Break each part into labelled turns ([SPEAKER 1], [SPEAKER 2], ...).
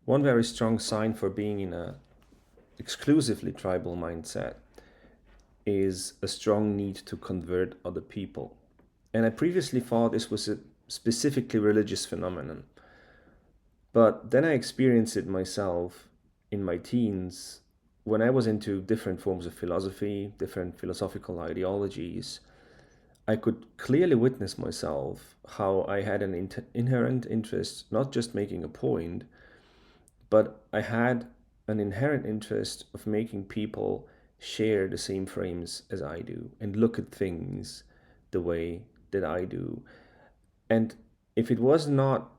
[SPEAKER 1] One very strong sign for being in a exclusively tribal mindset is a strong need to convert other people. And I previously thought this was a specifically religious phenomenon. But then I experienced it myself in my teens when I was into different forms of philosophy, different philosophical ideologies. I could clearly witness myself how I had an inherent interest, not just making a point, but I had an inherent interest of making people share the same frames as I do and look at things the way that I do. And if it was not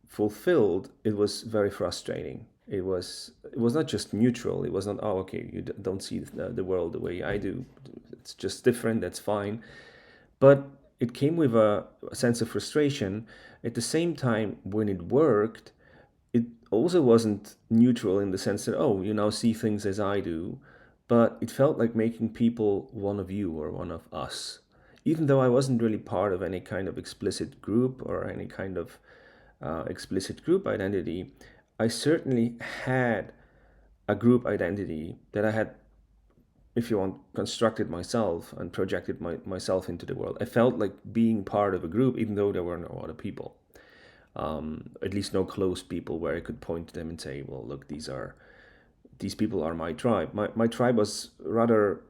[SPEAKER 1] fulfilled, it was very frustrating. It was not just neutral. It was not, oh, okay, you don't see the world the way I do. It's just different. That's fine. But it came with a sense of frustration. At the same time, when it worked, it also wasn't neutral in the sense that, oh, you now see things as I do, but it felt like making people one of you or one of us. Even though I wasn't really part of any kind of explicit group or any kind of explicit group identity, I certainly had a group identity that I had, if you want, constructed myself and projected myself into the world. I felt like being part of a group, even though there were no other people, at least no close people where I could point to them and say, well, look, these people are my tribe. My tribe was rather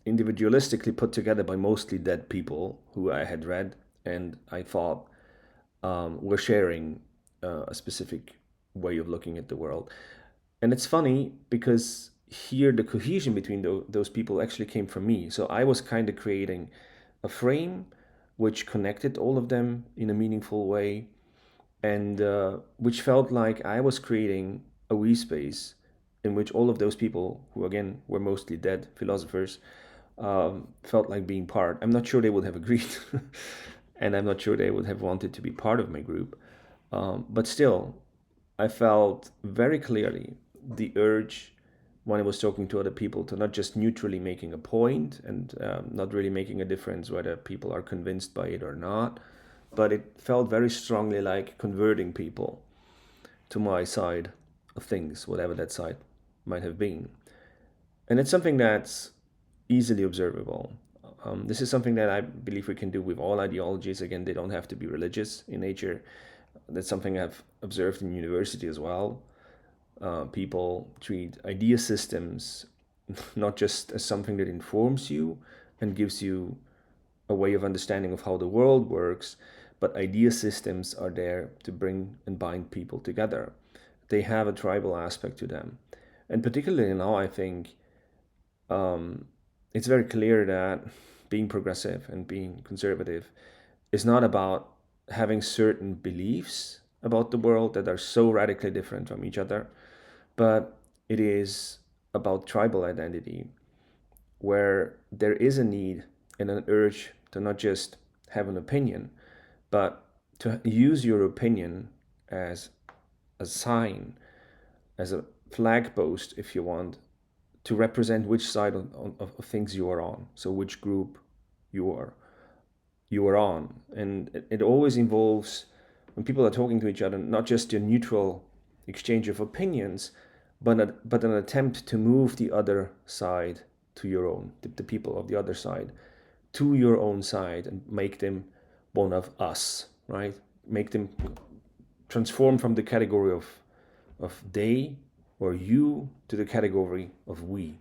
[SPEAKER 1] individualistically put together by mostly dead people who I had read and I thought were sharing a specific way of looking at the world. And it's funny because here the cohesion between those people actually came from me. So I was kind of creating a frame which connected all of them in a meaningful way and which felt like I was creating a we space in which all of those people, who again were mostly dead philosophers, felt like being part. I'm not sure they would have agreed, and I'm not sure they would have wanted to be part of my group. But still, I felt very clearly the urge when I was talking to other people to not just neutrally making a point and not really making a difference whether people are convinced by it or not, but it felt very strongly like converting people to my side of things, whatever that side might have been. And it's something that's easily observable. This is something that I believe we can do with all ideologies. Again, they don't have to be religious in nature. That's something I've observed in university as well. People treat idea systems not just as something that informs you and gives you a way of understanding of how the world works, but idea systems are there to bring and bind people together. They have a tribal aspect to them. And particularly now, I think it's very clear that being progressive and being conservative is not about having certain beliefs about the world that are so radically different from each other, but it is about tribal identity, where there is a need and an urge to not just have an opinion, but to use your opinion as a sign, as a flag post, if you want, to represent which side of things you are on. So which group you are you are on, and it always involves when people are talking to each other, not just a neutral exchange of opinions, but an attempt to move the other side to your own, the people of the other side, to your own side, and make them one of us, right? Make them transform from the category of they or you to the category of we,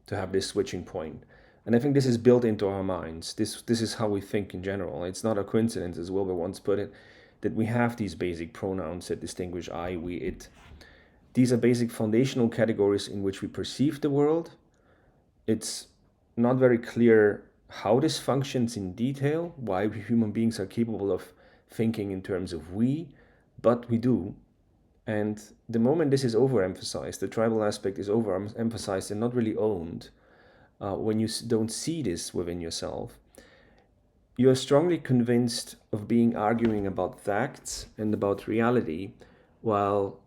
[SPEAKER 1] to have this switching point. And I think this is built into our minds. This is how we think in general. It's not a coincidence, as Wilber once put it, that we have these basic pronouns that distinguish I, we, it. These are basic foundational categories in which we perceive the world. It's not very clear how this functions in detail, why human beings are capable of thinking in terms of we, but we do. And the moment this is overemphasized, the tribal aspect is overemphasized and not really owned, when you don't see this within yourself, you're strongly convinced of being arguing about facts and about reality, while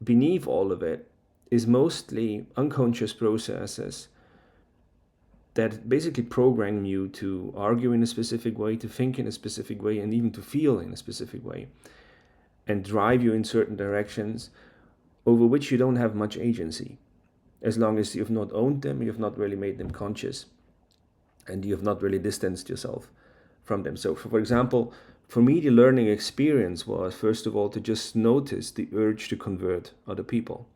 [SPEAKER 1] beneath all of it is mostly unconscious processes that basically program you to argue in a specific way, to think in a specific way, and even to feel in a specific way. and drive you in certain directions over which you don't have much agency, as long as you've not owned them, you've not really made them conscious, and you have not really distanced yourself from them. So, for example, for me, the learning experience was, first of all, to just notice the urge to convert other people,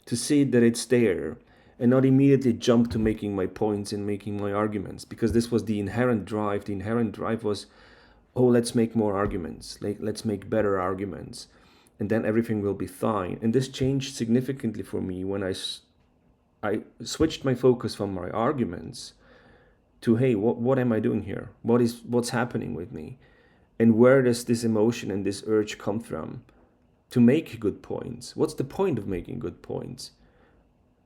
[SPEAKER 1] to see that it's there, and not immediately jump to making my points and making my arguments, because this was the inherent drive. The inherent drive was, oh, let's make more arguments, let's make better arguments, and then everything will be fine. And this changed significantly for me when I switched my focus from my arguments to, hey, what am I doing here? What's happening with me? And where does this emotion and this urge come from to make good points? What's the point of making good points?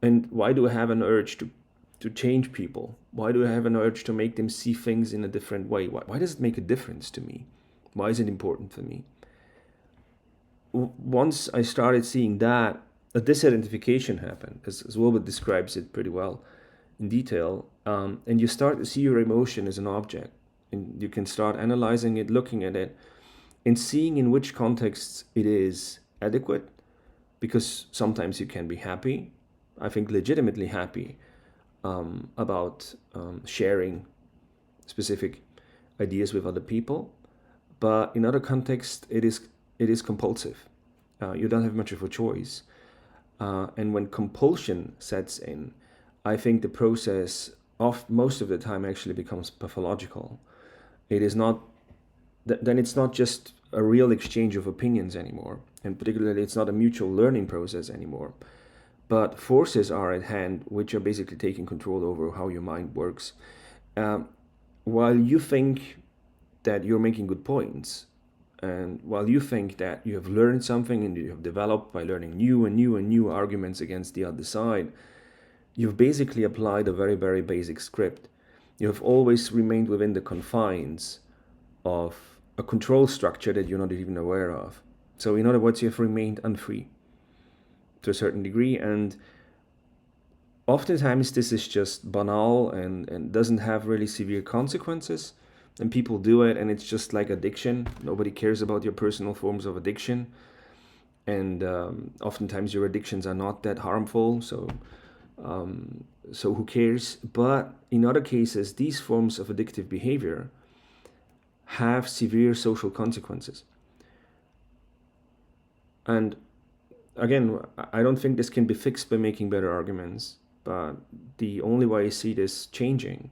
[SPEAKER 1] And why do I have an urge to change people? Why do I have an urge to make them see things in a different way? Why does it make a difference to me? Why is it important for me? Once I started seeing that, a disidentification happened, as Wilbert describes it pretty well in detail, and you start to see your emotion as an object, and you can start analyzing it, looking at it, and seeing in which contexts it is adequate, because sometimes you can be happy, I think legitimately happy, about sharing specific ideas with other people, but in other contexts it is compulsive. You don't have much of a choice. And when compulsion sets in, I think the process of most of the time actually becomes pathological. It is not, then it's not just a real exchange of opinions anymore, and particularly it's not a mutual learning process anymore. But forces are at hand which are basically taking control over how your mind works. While you think that you're making good points, and while you think that you have learned something and you have developed by learning new and new and new arguments against the other side, you've basically applied a very, very basic script. You have always remained within the confines of a control structure that you're not even aware of. So in other words, you have remained unfree to a certain degree, and oftentimes this is just banal and doesn't have really severe consequences, and people do it and it's just like addiction. Nobody cares about your personal forms of addiction, and oftentimes your addictions are not that harmful, so who cares? But in other cases, these forms of addictive behavior have severe social consequences. And again, I don't think this can be fixed by making better arguments, but the only way I see this changing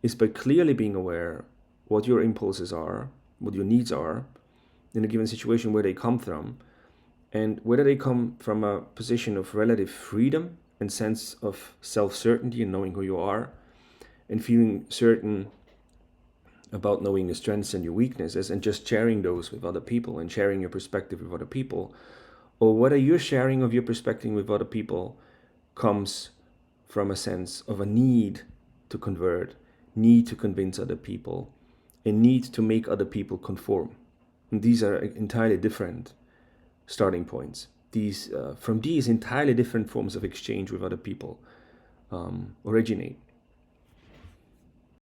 [SPEAKER 1] is by clearly being aware what your impulses are, what your needs are in a given situation, where they come from, and whether they come from a position of relative freedom and sense of self-certainty and knowing who you are and feeling certain about knowing your strengths and your weaknesses and just sharing those with other people and sharing your perspective with other people, or whether your sharing of your perspective with other people comes from a sense of a need to convert, need to convince other people, and need to make other people conform. And these are entirely different starting points. From these entirely different forms of exchange with other people originate.